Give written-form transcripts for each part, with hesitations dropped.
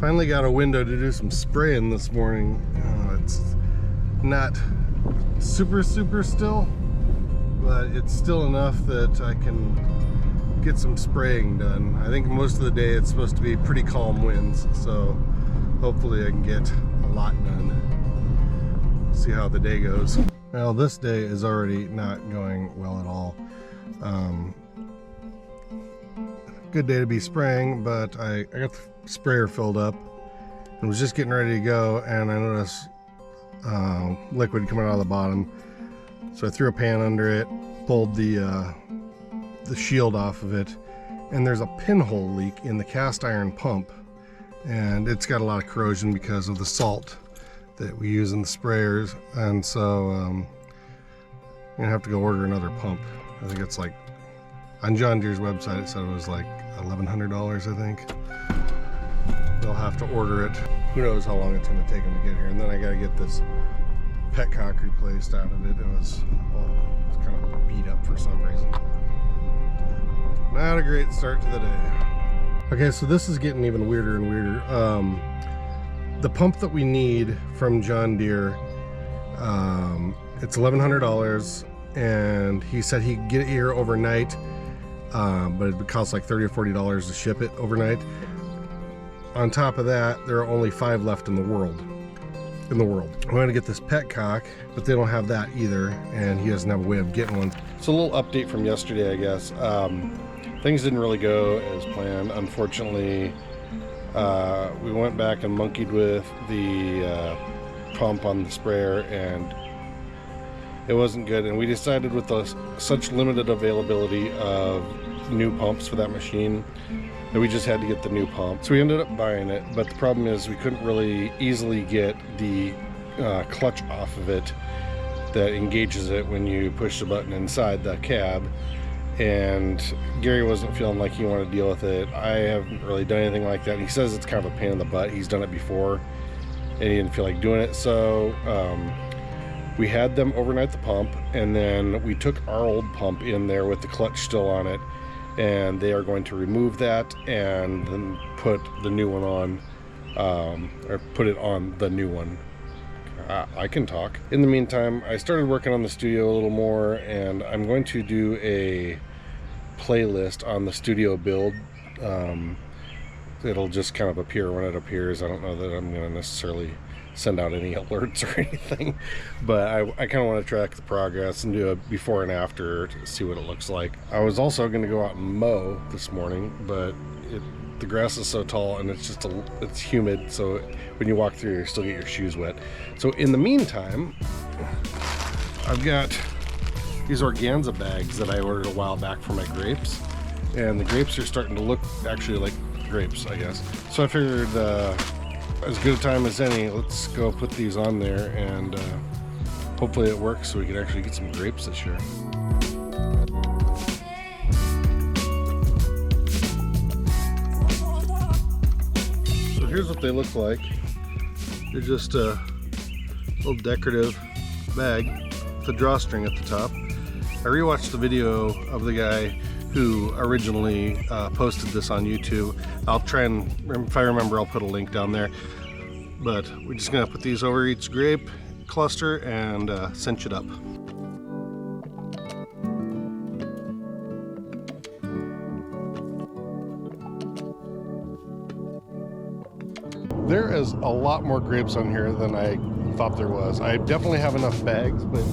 Finally got a window to do some spraying this morning. It's not super still, but it's still enough that I can get some spraying done. I think most of the day it's supposed to be pretty calm winds, so hopefully I can get a lot done. See how the day goes. Well, this day is already not going well at all. Good day to be spraying, but I got the sprayer filled up and was just getting ready to go, and I noticed liquid coming out of the bottom. So I threw a pan under it, pulled the shield off of it, and there's a pinhole leak in the cast iron pump, and it's got a lot of corrosion because of the salt that we use in the sprayers. And so I'm gonna have to go order another pump. I think it's like, on John Deere's website it said it was like $1,100, I think. They'll have to order it. Who knows how long it's going to take them to get here. And then I got to get this petcock replaced out of it. It's kind of beat up for some reason. Not a great start to the day. Okay, so this is getting even weirder and weirder. The pump that we need from John Deere, it's $1,100, and he said he'd get it here overnight, but it would cost like $30 or $40 to ship it overnight. On top of that, there are only 5 left in the world. I'm going to get this petcock, but they don't have that either, and he doesn't have a way of getting one. So a little update from yesterday, I guess. Things didn't really go as planned, unfortunately. We went back and monkeyed with the pump on the sprayer, and it wasn't good. And we decided, with such limited availability of new pumps for that machine, that we just had to get the new pump. So we ended up buying it, but the problem is we couldn't really easily get the clutch off of it that engages it when you push the button inside the cab. And Gary wasn't feeling like he wanted to deal with it. I haven't really done anything like that. He says it's kind of a pain in the butt. He's done it before and he didn't feel like doing it. So we had them overnight the pump, and then we took our old pump in there with the clutch still on it, and they are going to remove that and then put the new one on, or put it on the new one. I can talk. In the meantime, I started working on the studio a little more, and I'm going to do a playlist on the studio build. It'll just kind of appear when it appears. I don't know that I'm going to necessarily send out any alerts or anything, but I kind of want to track the progress and do a before and after to see what it looks like. I was also going to go out and mow this morning, but the grass is so tall and it's humid, so when you walk through, you still get your shoes wet. So in the meantime, I've got these organza bags that I ordered a while back for my grapes, and the grapes are starting to look actually like grapes, I guess. So I figured as good a time as any, let's go put these on there, and hopefully it works so we can actually get some grapes this year. So here's what they look like. They're just a little decorative bag with a drawstring at the top. I rewatched the video of the guy who originally posted this on YouTube. I'll try and, if I remember, I'll put a link down there. But we're just gonna put these over each grape cluster and cinch it up. There is a lot more grapes on here than I thought there was. I definitely have enough bags, but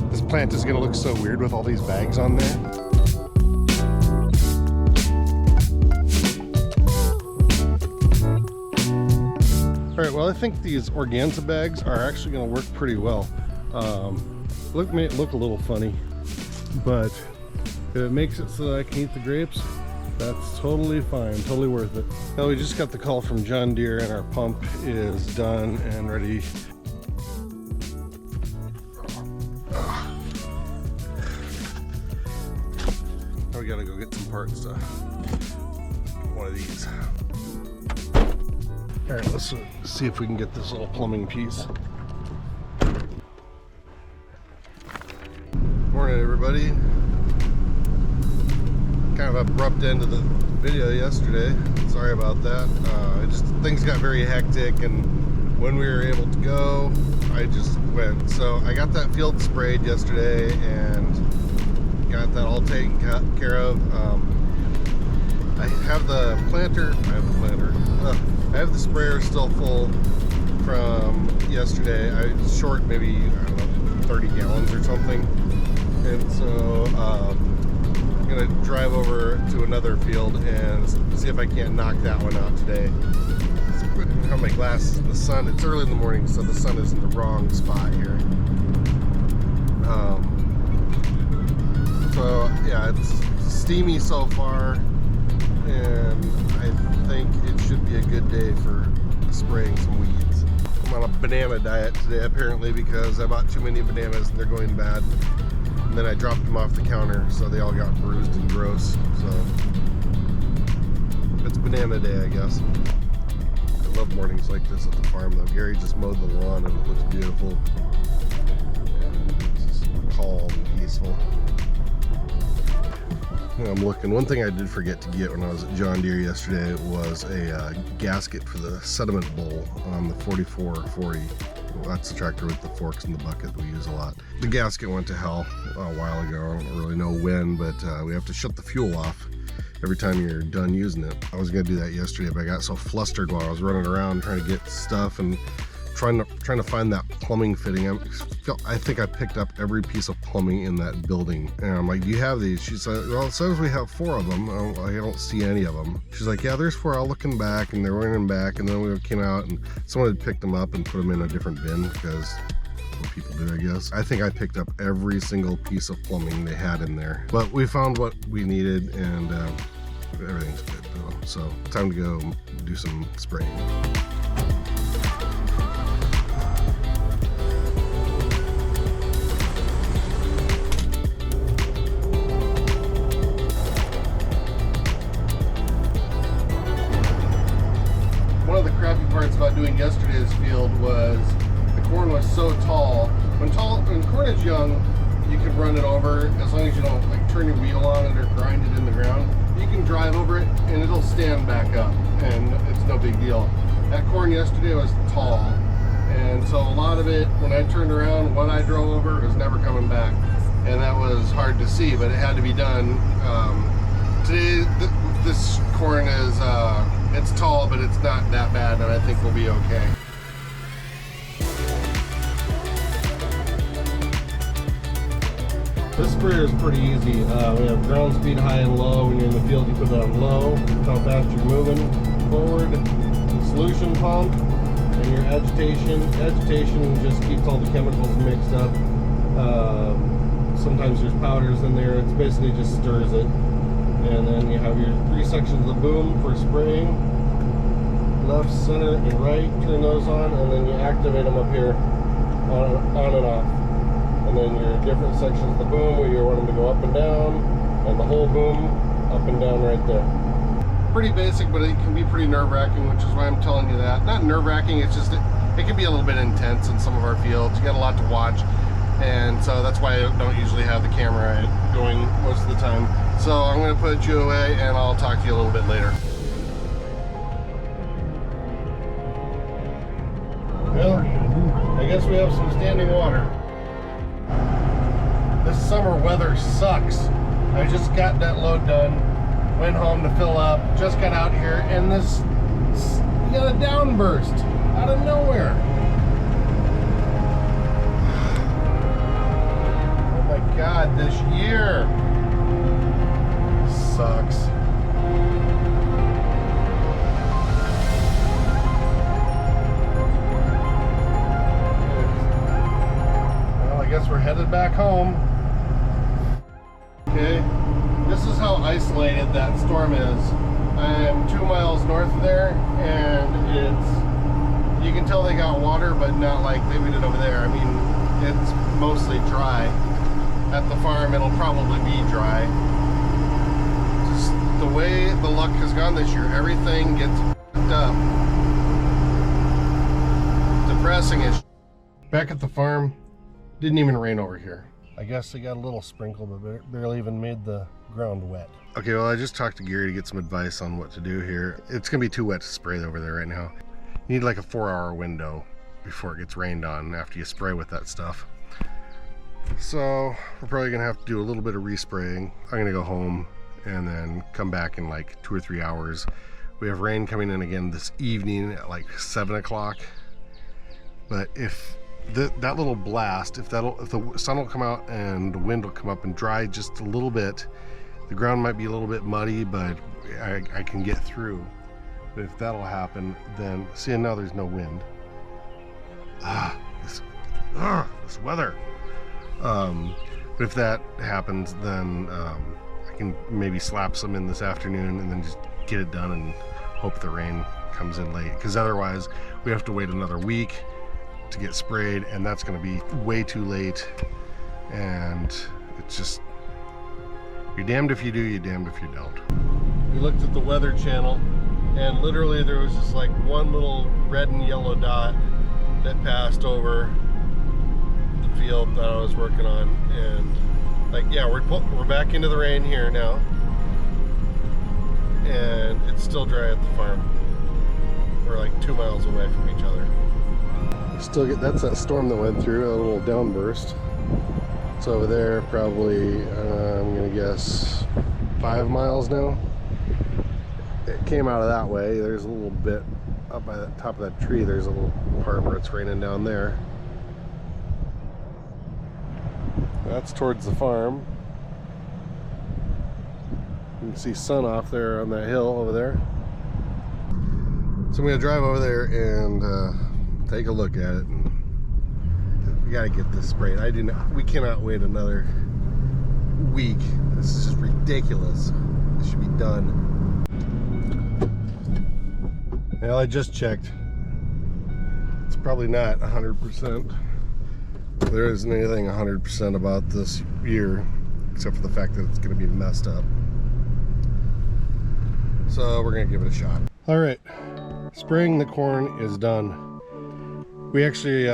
this plant is gonna look so weird with all these bags on there. All right, well, I think these organza bags are actually going to work pretty well. May look a little funny, but if it makes it so that I can eat the grapes, that's totally fine, totally worth it. Well, we just got the call from John Deere, and our pump is done and ready. Now we got to go get some parts to one of these. All right, let's see if we can get this little plumbing piece. Morning, everybody. Kind of abrupt end of the video yesterday. Sorry about that. Things got very hectic, and when we were able to go, I just went. So I got that field sprayed yesterday and got that all taken care of. I have the planter. I have the sprayer still full from yesterday. I was short maybe, I don't know, 30 gallons or something. And so I'm gonna drive over to another field and see if I can't knock that one out today. I have my glasses in the sun. It's early in the morning, so the sun is in the wrong spot here. So yeah, it's steamy so far, and I think it should be a good day for spraying some weeds. I'm on a banana diet today apparently because I bought too many bananas and they're going bad. And then I dropped them off the counter, so they all got bruised and gross. So it's banana day, I guess. I love mornings like this at the farm though. Gary just mowed the lawn and it looks beautiful. And it's just calm and peaceful. I'm looking. One thing I did forget to get when I was at John Deere yesterday was a gasket for the sediment bowl on the 4440. That's the tractor with the forks in the bucket we use a lot. The gasket went to hell a while ago. I don't really know when, but we have to shut the fuel off every time you're done using it. I was gonna do that yesterday, but I got so flustered while I was running around trying to get stuff and trying to find that plumbing fitting. I think I picked up every piece of plumbing in that building, and I'm like, do you have these? She said, well, it says we have 4 of them. I don't see any of them. She's like, yeah, there's 4. I'll look in back, and they're running back, and then we came out and someone had picked them up and put them in a different bin because what people do, I guess. I think I picked up every single piece of plumbing they had in there, but we found what we needed, and everything's good though. So time to go do some spraying. Parts about doing yesterday's field was the corn was so tall. When corn is young, you can run it over as long as you don't like turn your wheel on it or grind it in the ground. You can drive over it and it'll stand back up, and it's no big deal. That corn yesterday was tall, and so a lot of it, when I turned around, what I drove over was never coming back, and that was hard to see, but it had to be done. Today, this corn is it's tall, but it's not that bad, and I think we'll be okay. This sprayer is pretty easy. We have ground speed high and low. When you're in the field, you put it on low. That's how fast you're moving forward. Solution pump, and your agitation. Agitation just keeps all the chemicals mixed up. Sometimes there's powders in there. It's basically just stirs it. And then you have your 3 sections of the boom for spraying. Left, center, and right. Turn those on, and then you activate them up here on and off. And then your different sections of the boom where you want them to go up and down, and the whole boom up and down right there. Pretty basic, but it can be pretty nerve-wracking, which is why I'm telling you that. Not nerve-wracking, it's just it can be a little bit intense in some of our fields. You got a lot to watch, and so that's why I don't usually have the camera going most of the time. So I'm going to put you away, and I'll talk to you a little bit later. Well, I guess we have some standing water. This summer weather sucks. I just got that load done, went home to fill up, just got out here, and this got a downburst out of nowhere. Oh my God, this year sucks. Well, I guess we're headed back home. Okay, this is how isolated that storm is. I'm 2 miles north of there, and you can tell they got water, but not like they did over there. I mean, it's mostly dry. At the farm, it'll probably be dry. Just the way the luck has gone this year, everything gets f***ed up. Depressing as shit. Back at the farm, didn't even rain over here. I guess they got a little sprinkle, but barely even made the ground wet. Okay, well, I just talked to Gary to get some advice on what to do here. It's gonna be too wet to spray over there right now. You need like a 4-hour window before it gets rained on after you spray with that stuff. So we're probably gonna have to do a little bit of respraying. I'm gonna go home and then come back in like 2 or 3 hours. We have rain coming in again this evening at like 7 o'clock. But if that little blast, if the sun will come out and the wind will come up and dry just a little bit, the ground might be a little bit muddy, but I can get through. But if that'll happen, then see, now there's no wind. This weather. But if that happens, then I can maybe slap some in this afternoon and then just get it done and hope the rain comes in late, because otherwise we have to wait another week to get sprayed, and that's going to be way too late. And it's just, you're damned if you do, you're damned if you don't. We looked at the weather channel, and literally there was just like one little red and yellow dot that passed over the field that I was working on, and like, yeah, we're back into the rain here now, and it's still dry at the farm. We're like 2 miles away from each other. Still get, that's that storm that went through, a little downburst. It's over there, probably, I'm gonna guess 5 miles now. It came out of that way. There's a little bit up by the top of that tree. There's a little part where it's raining down there. That's towards the farm. You can see sun off there on that hill over there. So I'm gonna drive over there and take a look at it. We gotta get this sprayed. We cannot wait another week. This is just ridiculous. This should be done. Well, I just checked. It's probably not 100%. There isn't anything 100% about this year, except for the fact that it's gonna be messed up. So we're gonna give it a shot. All right, spraying the corn is done. We actually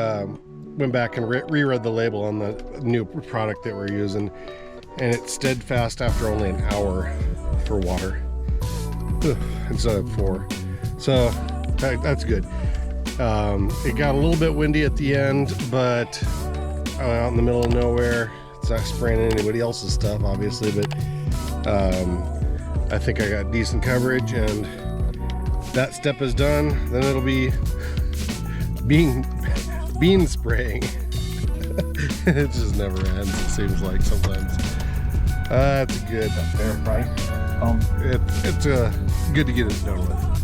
went back and reread the label on the new product that we're using, and it's steadfast after only an hour for water instead of 4. So that's good. It got a little bit windy at the end, but out in the middle of nowhere, it's not spraying anybody else's stuff, obviously, but I think I got decent coverage, and that step is done. Then it'll be bean spraying. It just never ends, it seems like sometimes. That's good. Fair price. It's good to get it done with.